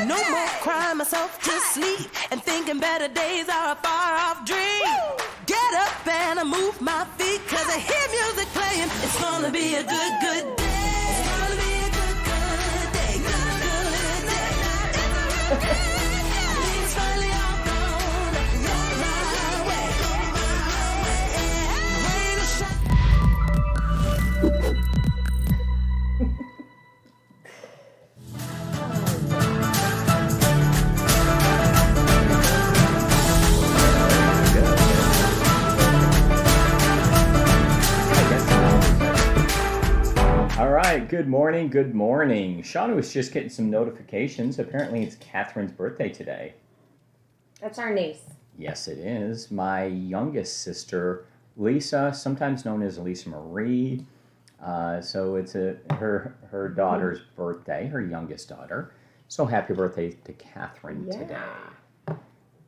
No more crying myself to sleep and thinking better days are a far off dream. Get up and move my feet, cause I hear music playing. It's gonna be a good, good day. It's gonna be a good, good day. Good, good day. It's finally all gonna roll my way. Rain is All right, good morning, good morning. Shana was just getting some notifications. Apparently it's Catherine's birthday today. That's our niece. Yes, it is. My youngest sister, Lisa, sometimes known as Lisa Marie. So it's her daughter's birthday, her youngest daughter. So happy birthday to Catherine today.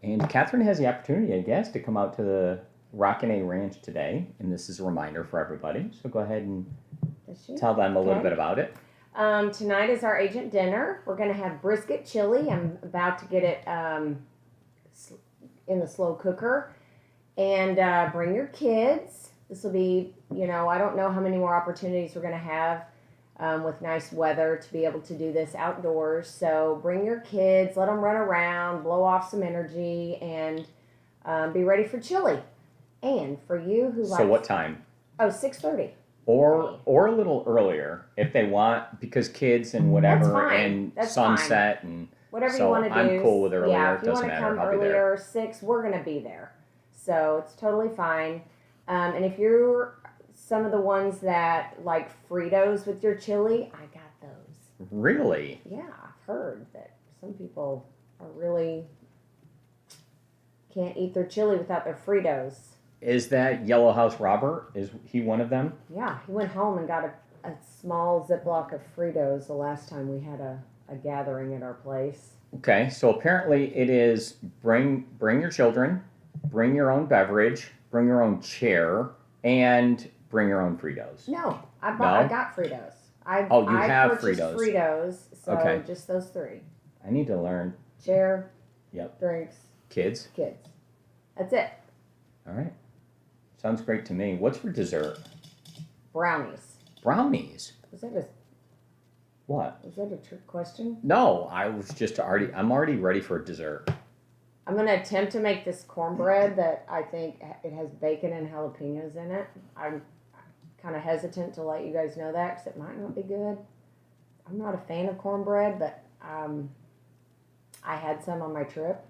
And Catherine has the opportunity, I guess, to come out to the Rockin' A Ranch today. And this is a reminder for everybody. So go ahead and tell them a little bit about it. Tonight is our agent dinner. We're going to have brisket chili. I'm about to get it in the slow cooker. And bring your kids. This will be, I don't know how many more opportunities we're going to have with nice weather to be able to do this outdoors. So bring your kids, let them run around, blow off some energy, and be ready for chili. And for you who So what time? 6:30. Or a little earlier if they want, because kids and whatever, and That's sunset fine. and Whatever so you want to do. I'm cool with earlier. Yeah, if it you doesn't want to matter. come I'll be there. earlier, 6, we're going to be there. So it's totally fine. And if you're some of the ones that like Fritos with your chili, I got those. Really? Yeah, I've heard that some people are really can't eat their chili without their Fritos. Is that Yellow House Robert? Is he one of them? Yeah, he went home and got a small Ziploc of Fritos the last time we had a gathering at our place. Okay, so apparently it is bring your children, bring your own beverage, bring your own chair, and bring your own Fritos. No, I got Fritos. I have purchased Fritos. Fritos, so Okay. just those 3. I need to learn. Chair, Yep. drinks, Kids. That's it. All right. Sounds great to me. What's for dessert? Brownies. Brownies. What? Was that a trick question? No, I was just I'm already ready for dessert. I'm going to attempt to make this cornbread that I think it has bacon and jalapenos in it. I'm kind of hesitant to let you guys know that because it might not be good. I'm not a fan of cornbread, but I had some on my trip,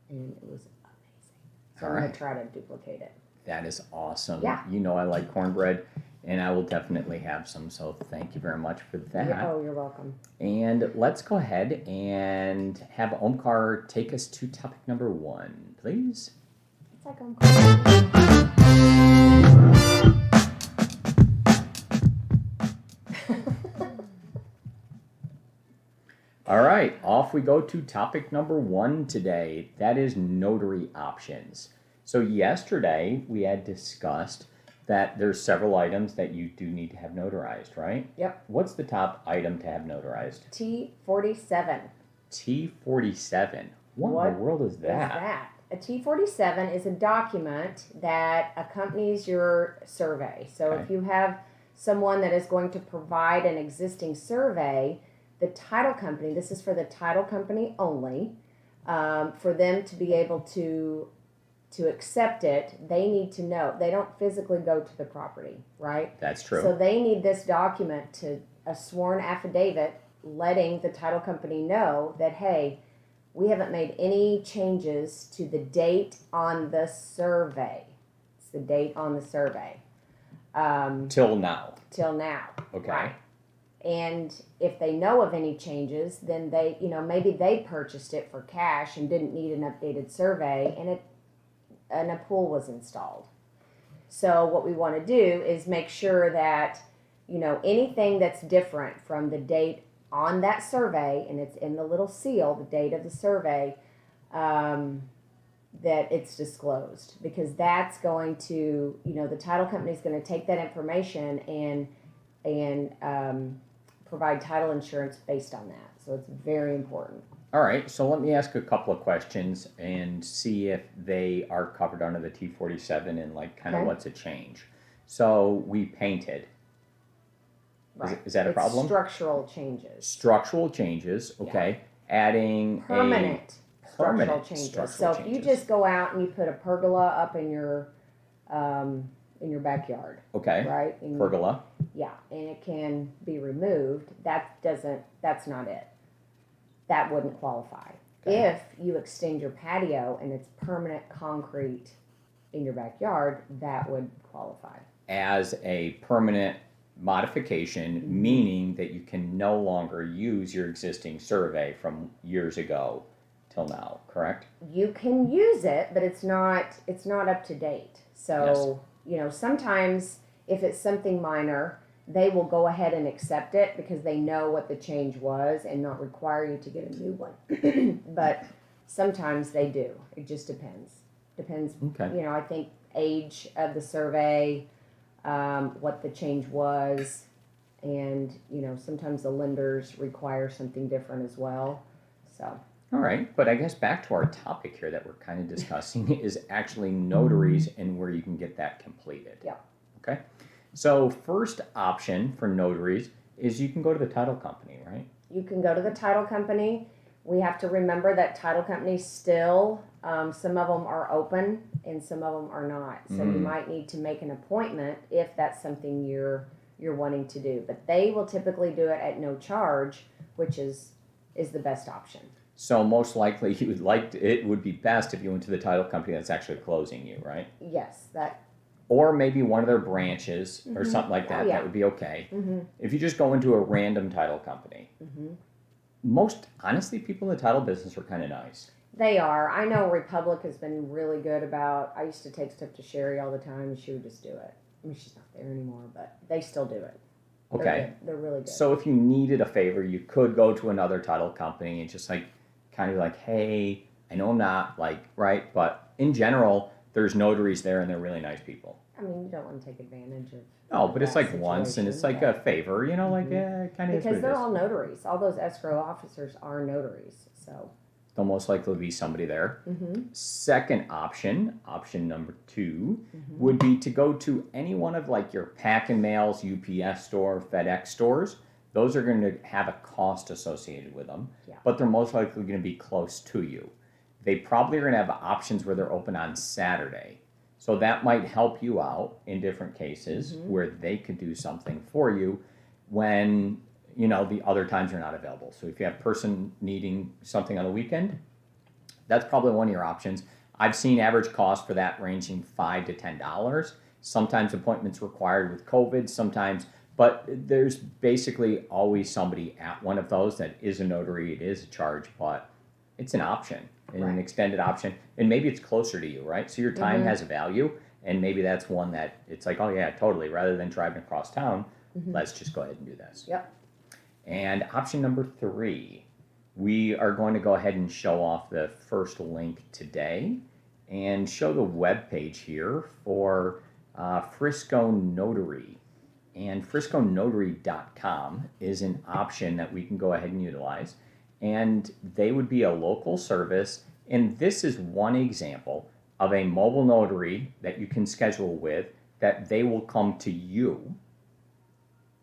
and it was amazing. So I'm going to try to duplicate it. That is awesome. Yeah. You know I like cornbread, and I will definitely have some, so thank you very much for that. Yeah, oh, you're welcome. And let's go ahead and have Omkar take us to topic number 1, please. It's like I'm All right, off we go to topic number 1 today. That is notary options. So yesterday we had discussed that there's several items that you do need to have notarized, right? Yep. What's the top item to have notarized? T47. T47. What in the world is that? A T47 is a document that accompanies your survey. So if you have someone that is going to provide an existing survey, the title company, this is for the title company only, for them to be able to accept it, they need to know. They don't physically go to the property, right? That's true. So they need this document to a sworn affidavit letting the title company know that, hey, we haven't made any changes to the date on the survey. It's the date on the survey. Till now. Till now. Okay. Right. And if they know of any changes, then they, maybe they purchased it for cash and didn't need an updated survey, and a pool was installed. So what we want to do is make sure that, anything that's different from the date on that survey, and it's in the little seal, the date of the survey, that it's disclosed, because that's going to, the title company is going to take that information and provide title insurance based on that. So it's very important. All right, so let me ask a couple of questions and see if they are covered under the T47 and like kind of Okay. what's a change. So we painted. Right. Is that a It's problem? structural changes. Structural changes, okay. Adding Permanent structural permanent changes. structural So if you changes. just go out and you put a pergola up in your backyard, Okay, right? And pergola. yeah, and it can be removed. That's not it. That wouldn't qualify. Okay. If you extend your patio and it's permanent concrete in your backyard, that would qualify. As a permanent modification, meaning that you can no longer use your existing survey from years ago till now, correct? You can use it, but it's not up to date. So, sometimes if it's something minor, they will go ahead and accept it because they know what the change was and not require you to get a new one. But sometimes they do. It just depends. Okay. I think age of the survey, what the change was, and sometimes the lenders require something different as well. So. All right, but I guess back to our topic here that we're kind of discussing is actually notaries and where you can get that completed. Yeah. Okay. So first option for notaries is you can go to the title company, right? You can go to the title company. We have to remember that title companies still, some of them are open and some of them are not. So you might need to make an appointment if that's something you're wanting to do. But they will typically do it at no charge, which is the best option. So most likely it would be best if you went to the title company that's actually closing you, right? Yes, that. Or maybe one of their branches or something like that. Oh, yeah. That would be okay. If you just go into a random title company, most honestly, people in the title business are kind of nice. They are. I know Republic has been really good about. I used to take stuff to Sherry all the time, and she would just do it. I mean, she's not there anymore, but they still do it. Okay. They're really good. So if you needed a favor, you could go to another title company and just kind of like, hey, I know I'm not right, but in general, there's notaries there and they're really nice people. I mean, you don't want to take advantage of. No, but it's that once and it's situation, a favor, kind of is what because it they're is. all notaries. All those escrow officers are notaries. So. There'll most likely be somebody there. Second option number 2, would be to go to any one of your Pack and Mail's, UPS store, FedEx stores. Those are going to have a cost associated with them, but they're most likely going to be close to you. They probably are going to have options where they're open on Saturday. So that might help you out in different cases where they could do something for you when, the other times you're not available. So if you have a person needing something on the weekend, that's probably one of your options. I've seen average cost for that ranging $5 to $10. Sometimes appointments required with COVID, sometimes, but there's basically always somebody at one of those that is a notary. It is a charge, but it's an option, and an extended option, and maybe it's closer to you, right? So your time has a value, and maybe that's one that it's like, oh yeah, totally. Rather than driving across town, let's just go ahead and do this. Yep. And option number 3, we are going to go ahead and show off the first link today and show the web page here for Frisco Notary. And FriscoNotary.com is an option that we can go ahead and utilize. And they would be a local service. And this is one example of a mobile notary that you can schedule with, that they will come to you,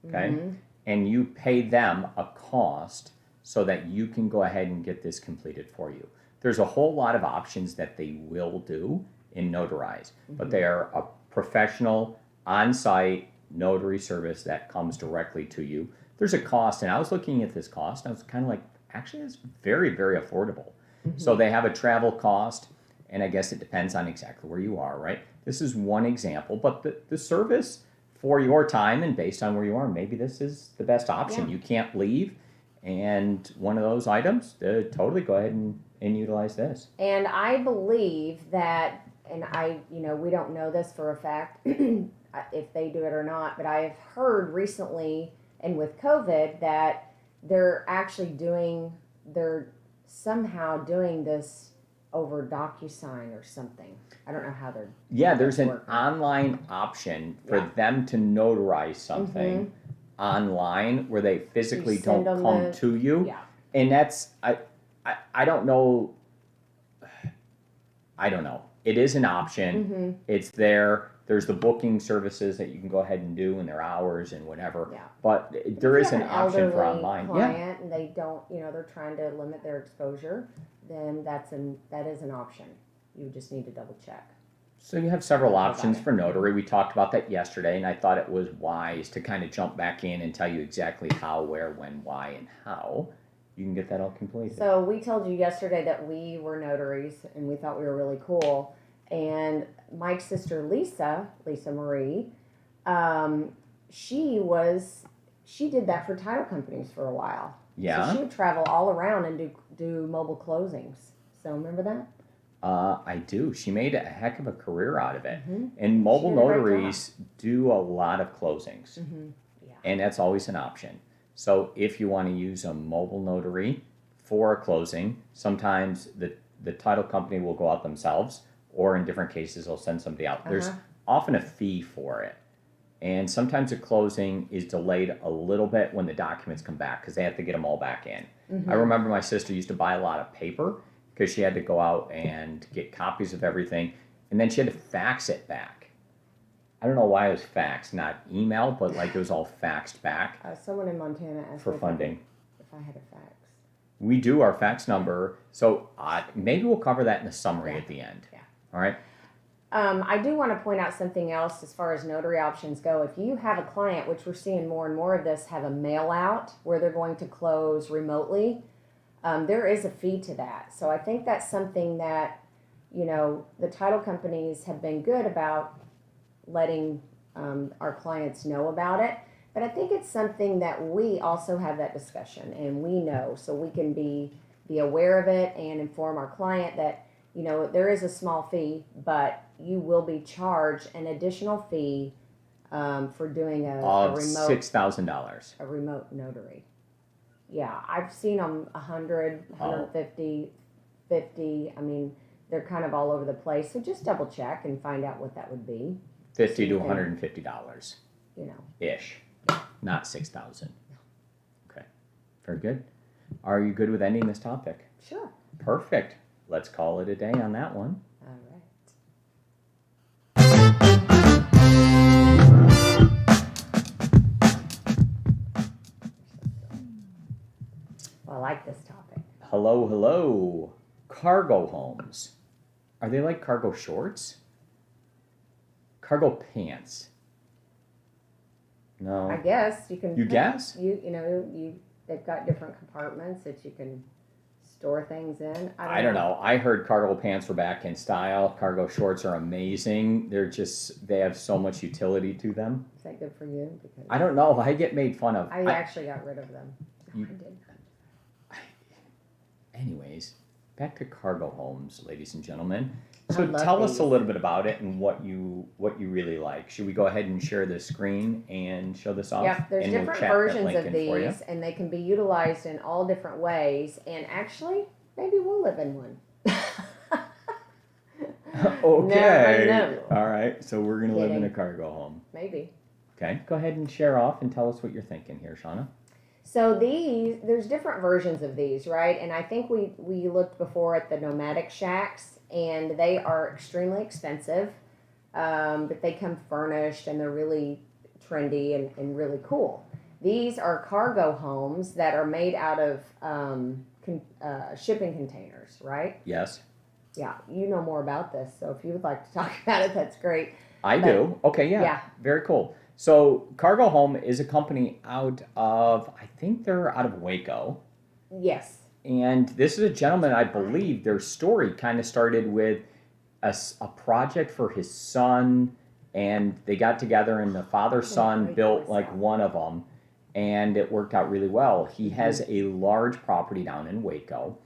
okay? And you pay them a cost so that you can go ahead and get this completed for you. There's a whole lot of options that they will do in Notarize, but they are a professional, on-site notary service that comes directly to you. There's a cost, and I was looking at this cost, and I was kind of like, actually, it's very, very affordable. So they have a travel cost, and I guess it depends on exactly where you are, right? This is one example, but the service for your time and based on where you are, maybe this is the best option. You can't leave, and one of those items, totally go ahead and utilize this. And I believe that, and we don't know this for a fact if they do it or not, but I have heard recently, and with COVID, that they're somehow doing this over DocuSign or something. I don't know how they're. Yeah, there's an online option for them to notarize something online where they physically don't come to you. Yeah. And that's, I don't know. I don't know. It is an option. It's there. There's the booking services that you can go ahead and do in their hours and whatever. Yeah. But there is an option for online. Client, and they don't, they're trying to limit their exposure, then that is an option. You just need to double check. So you have several options for notary. We talked about that yesterday, and I thought it was wise to kind of jump back in and tell you exactly how, where, when, why, and how you can get that all completed. So we told you yesterday that we were notaries, and we thought we were really cool. And Mike's sister Lisa Marie, she did that for title companies for a while. Yeah. So she would travel all around and do mobile closings. So remember that? I do. She made a heck of a career out of it. And mobile notaries do a lot of closings. Yeah. And that's always an option. So if you want to use a mobile notary for a closing, sometimes the title company will go out themselves, or in different cases, they'll send somebody out. There's often a fee for it. And sometimes a closing is delayed a little bit when the documents come back because they have to get them all back in. I remember my sister used to buy a lot of paper because she had to go out and get copies of everything, and then she had to fax it back. I don't know why it was faxed, not email, but like it was all faxed back. Someone in Montana asked for me funding. if I had a fax. We do our fax number, so maybe we'll cover that in the summary at the end. Yeah. All right. I do want to point out something else as far as notary options go. If you have a client, which we're seeing more and more of this, have a mail out where they're going to close remotely, there is a fee to that. So I think that's something that, the title companies have been good about letting our clients know about it. But I think it's something that we also have that discussion and we know, so we can be aware of it and inform our client that, there is a small fee, but you will be charged an additional fee for doing a remote $6,000. a remote notary. Yeah, I've seen them 100, 150, 50. I mean, they're kind of all over the place. So just double check and find out what that would be. $50 to $150. Ish. Not $6,000. Okay. Very good. Are you good with ending this topic? Sure. Perfect. Let's call it a day on that one. All right. Well, I like this topic. Hello. Cargo homes. Are they like cargo shorts? Cargo pants. No. I guess you can. You guess? They've got different compartments that you can store things in. I don't know. I heard cargo pants were back in style. Cargo shorts are amazing. They have so much utility to them. Is that good for you? Because I don't know. I get made fun of. I actually got rid of them. I did. Anyways, back to cargo homes, ladies and gentlemen. So I love tell us these. a little bit about it and what you really like. Should we go ahead and share the screen and show this off? Yeah, there's And we'll different chat that versions link of in for you. these, and they can be utilized in all different ways. And actually, maybe we'll live in one. Okay. Never know. All right. So we're going to live in a Kidding. cargo home. Maybe. Okay. Go ahead and share off and tell us what you're thinking here, Shana. So there's different versions of these, right? And I think we looked before at the nomadic shacks, and they are extremely expensive, but they come furnished, and they're really trendy and really cool. These are cargo homes that are made out of shipping containers, right? Yes. Yeah, you know more about this, so if you would like to talk about it, that's great. I do. Okay, yeah. Very cool. So Cargo Home is a company out of, I think they're out of Waco. Yes. And this is a gentleman, I believe, their story kind of started with a project for his son, and they got together and the father-son built like one of them, and it worked out really well. He has a large property down in Waco,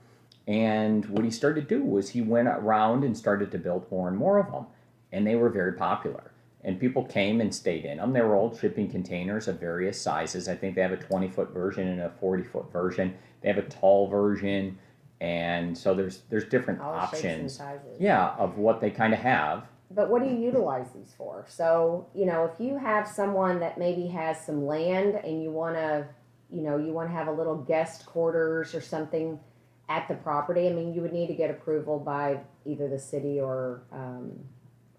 and what he started to do was he went around and started to build more and more of them, and they were very popular. And people came and stayed in them. They were old shipping containers of various sizes. I think they have a 20-foot version and a 40-foot version. They have a tall version, and so there's different All options. shapes and sizes. Yeah, of what they kind of have. But what do you utilize these for? So, if you have someone that maybe has some land and you want to, you know, you want to have a little guest quarters or something at the property, I mean, you would need to get approval by either the city or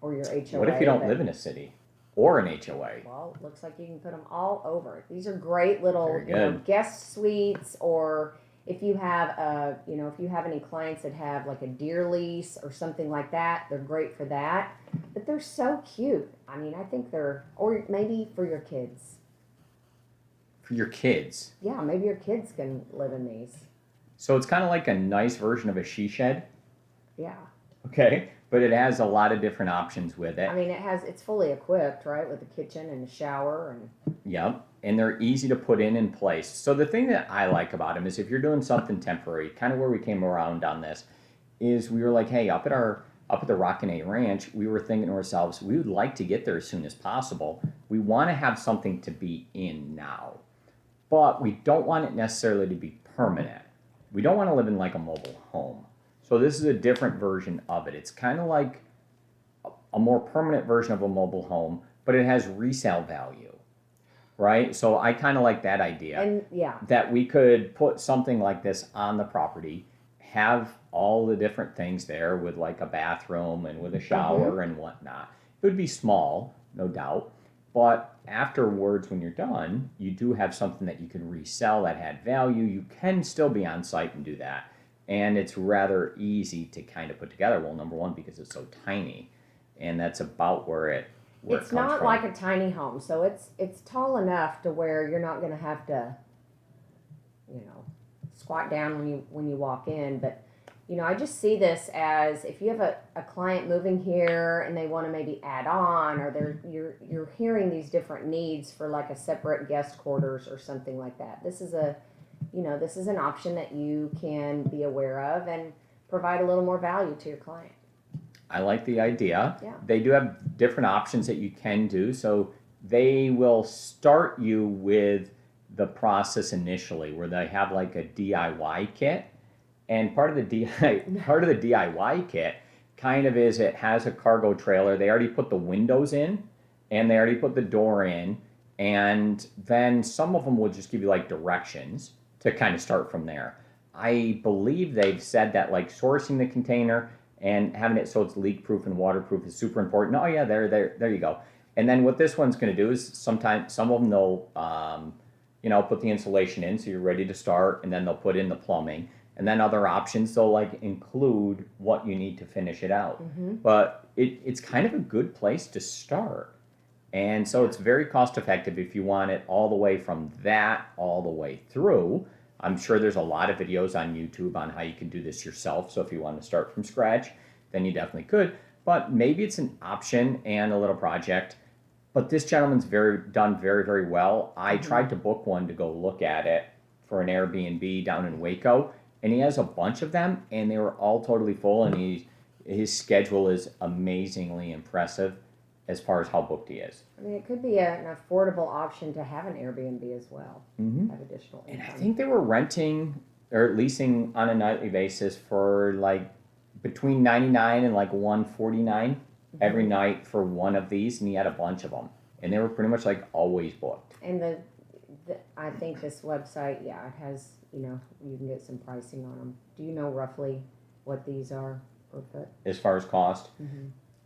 your HOA. What if you don't live in a city or an HOA? Well, it looks like you can put them all over. These are great little, Very you know, good. guest suites, or if you have you know, if you have any clients that have like a deer lease or something like that, they're great for that. But they're so cute. I mean, I think or maybe for your kids. For your kids. Yeah, maybe your kids can live in these. So it's kind of like a nice version of a she shed. Yeah. Okay. But it has a lot of different options with it. I mean, it's fully equipped, right, with a kitchen and a shower and. Yep. And they're easy to put in place. So the thing that I like about them is if you're doing something temporary, kind of where we came around on this, is we were like, hey, up at the Rockin' A Ranch, we were thinking to ourselves, we would like to get there as soon as possible. We want to have something to be in now, but we don't want it necessarily to be permanent. We don't want to live in like a mobile home. So this is a different version of it. It's kind of like a more permanent version of a mobile home, but it has resale value, right? So I kind of like that idea. And yeah. That we could put something like this on the property, have all the different things there with like a bathroom and with a shower and whatnot. It would be small, no doubt. But afterwards, when you're done, you do have something that you can resell that had value. You can still be on site and do that. And it's rather easy to kind of put together. Well, number one, because it's so tiny. And that's about where it It's not like a tiny home. So it's tall enough to where you're not going to have to, you know, squat down when you walk in. But, you know, I just see this as if you have a client moving here and they want to maybe add on, or you're hearing these different needs for like a separate guest quarters or something like that. This is an option that you can be aware of and provide a little more value to your client. I like the idea. Yeah. They do have different options that you can do. So they will start you with the process initially where they have like a DIY kit. And part of the DIY kit kind of is it has a cargo trailer. They already put the windows in and they already put the door in. And then some of them will just give you like directions to kind of start from there. I believe they've said that like sourcing the container and having it so it's leak proof and waterproof is super important. Oh yeah, there you go. And then what this one's going to do is sometimes some of them they'll put the insulation in so you're ready to start, and then they'll put in the plumbing. And then other options, they'll like include what you need to finish it out. But it's kind of a good place to start. And so it's very cost effective if you want it all the way from that all the way through. I'm sure there's a lot of videos on YouTube on how you can do this yourself. So if you want to start from scratch, then you definitely could. But maybe it's an option and a little project. But this gentleman's done very, very well. I tried to book one to go look at it for an Airbnb down in Waco. And he has a bunch of them, and they were all totally full. And his schedule is amazingly impressive as far as how booked he is. I mean, it could be an affordable option to have an Airbnb as well. Have additional income. And I think they were renting or leasing on a nightly basis for like between $99 and like $149 every night for one of these, and he had a bunch of them. And they were pretty much like always booked. And I think this website, it has, you can get some pricing on them. Do you know roughly what these are per foot? As far as cost?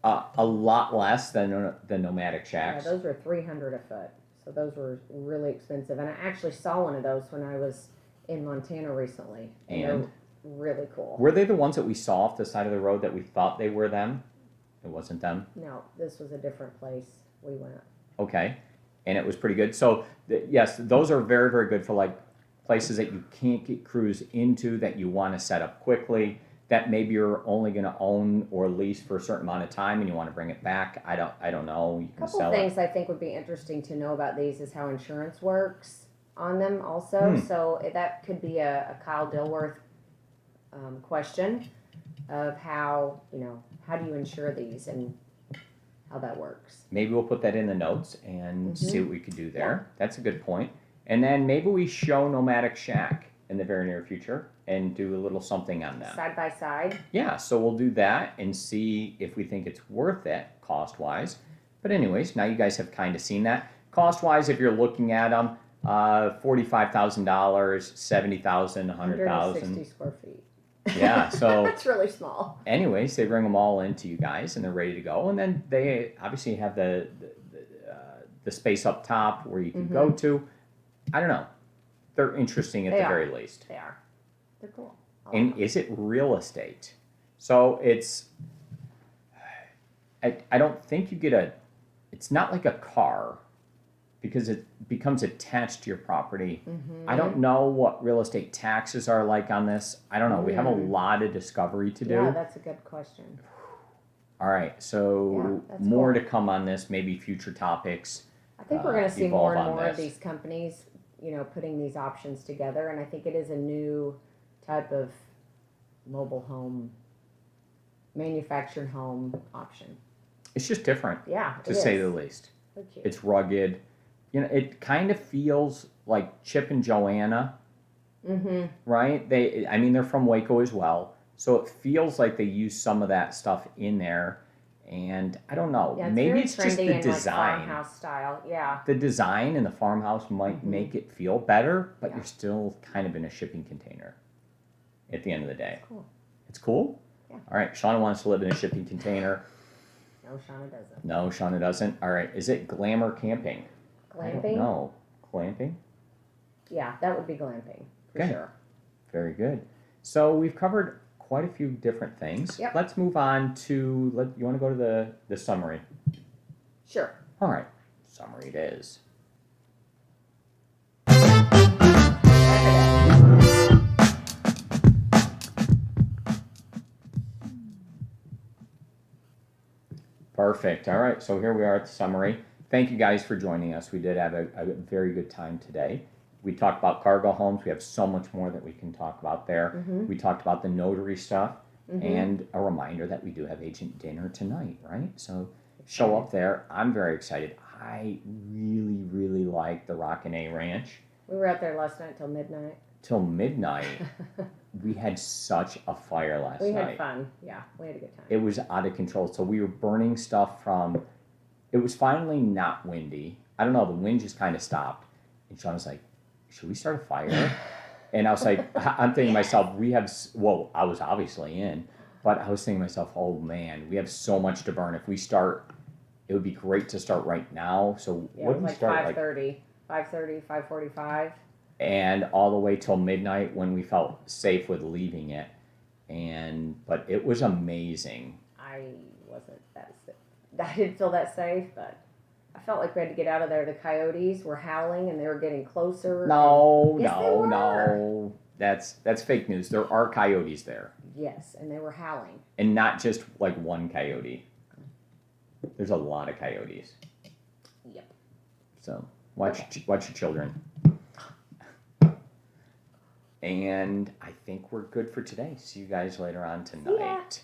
A lot less than the Nomadic Shacks. Yeah, those were $300 a foot. So those were really expensive. And I actually saw one of those when I was in Montana recently. And they're really cool. Were they the ones that we saw off the side of the road that we thought they were them? It wasn't them? No, this was a different place we went. Okay. And it was pretty good. So, yes, those are very, very good for like places that you can't get crews into that you want to set up quickly, that maybe you're only going to own or lease for a certain amount of time and you want to bring it back. I don't know. You can sell it. A couple things I think would be interesting to know about these is how insurance works on them also. So that could be a Kyle Dilworth question of how do you insure these and how that works. Maybe we'll put that in the notes and see what we could do there. Yeah. That's a good point. And then maybe we show Nomadic Shack in the very near future and do a little something on that. Side by side? Yeah, so we'll do that and see if we think it's worth it cost-wise. But anyways, now you guys have kind of seen that. Cost-wise, if you're looking at them, $45,000, $70,000, 160 $100,000. square feet. Yeah, so It's really small. anyways, they bring them all into you guys, and they're ready to go. And then they obviously have the space up top where you can go to. I don't know. They're interesting at They the are. very least. They are. They're cool. And is it real estate? So it's. I don't think you get it's not like a car because it becomes attached to your property. I don't know what real estate taxes are like on this. I don't know. We have a lot of discovery to do. Yeah, that's a good question. All right, so Yeah, that's more cool. to come on this, maybe future topics. I think we're going to see evolve more and on more of this. these companies, putting these options together, and I think it is a new type of mobile home, manufactured home option. It's just different, Yeah, to say the least. So cute. It's rugged. It kind of feels like Chip and Joanna, right? They're from Waco as well, so it feels like they use some of that stuff in there. And I don't know, Yeah, it's maybe very it's just trendy the and design. like farmhouse style. Yeah. The design in the farmhouse might make it feel better, but Yeah. you're still kind of in a shipping container at the end of the day. Cool. It's cool? Yeah. All right, Shauna wants to live in a shipping container. No, Shana doesn't. No, Shauna doesn't. All right, is it glamour camping? I don't Glamping? know. Glamping? Yeah, that would be glamping for Okay. sure. Very good. So we've covered quite a few different things. Yep. Let's move on to, you want to go to the summary? Sure. All right, summary it is. Perfect. All right, so here we are at the summary. Thank you guys for joining us. We did have a very good time today. We talked about cargo homes. We have so much more that we can talk about there. We talked about the notary stuff, and a reminder that we do have agent dinner tonight, right? So show up there. I'm very excited. I really, really like the Rockin' A Ranch. We were out there last night till midnight. Till midnight. We had such a fire last We night. had fun. Yeah, we had a good time. It was out of control. So we were burning stuff from. It was finally not windy. I don't know. The wind just kind of stopped, and Sean was like, "Should we start a fire?" And I was like, "I'm thinking to myself, we have." Well, I was obviously in, but I was thinking to myself, "Oh man, we have so much to burn. If we start, it would be great to start right now." So Yeah, what it did was we start like 5:30, 5:45. and all the way till midnight when we felt safe with leaving it. But it was amazing. I wasn't that safe. I didn't feel that safe, but I felt like we had to get out of there. The coyotes were howling and they were getting closer. Yes, they were. No. That's fake news. There are coyotes there. Yes, and they were howling. And not just like one coyote. There's a lot of coyotes. Yep. So watch your children. And I think we're good for today. See you guys later on tonight.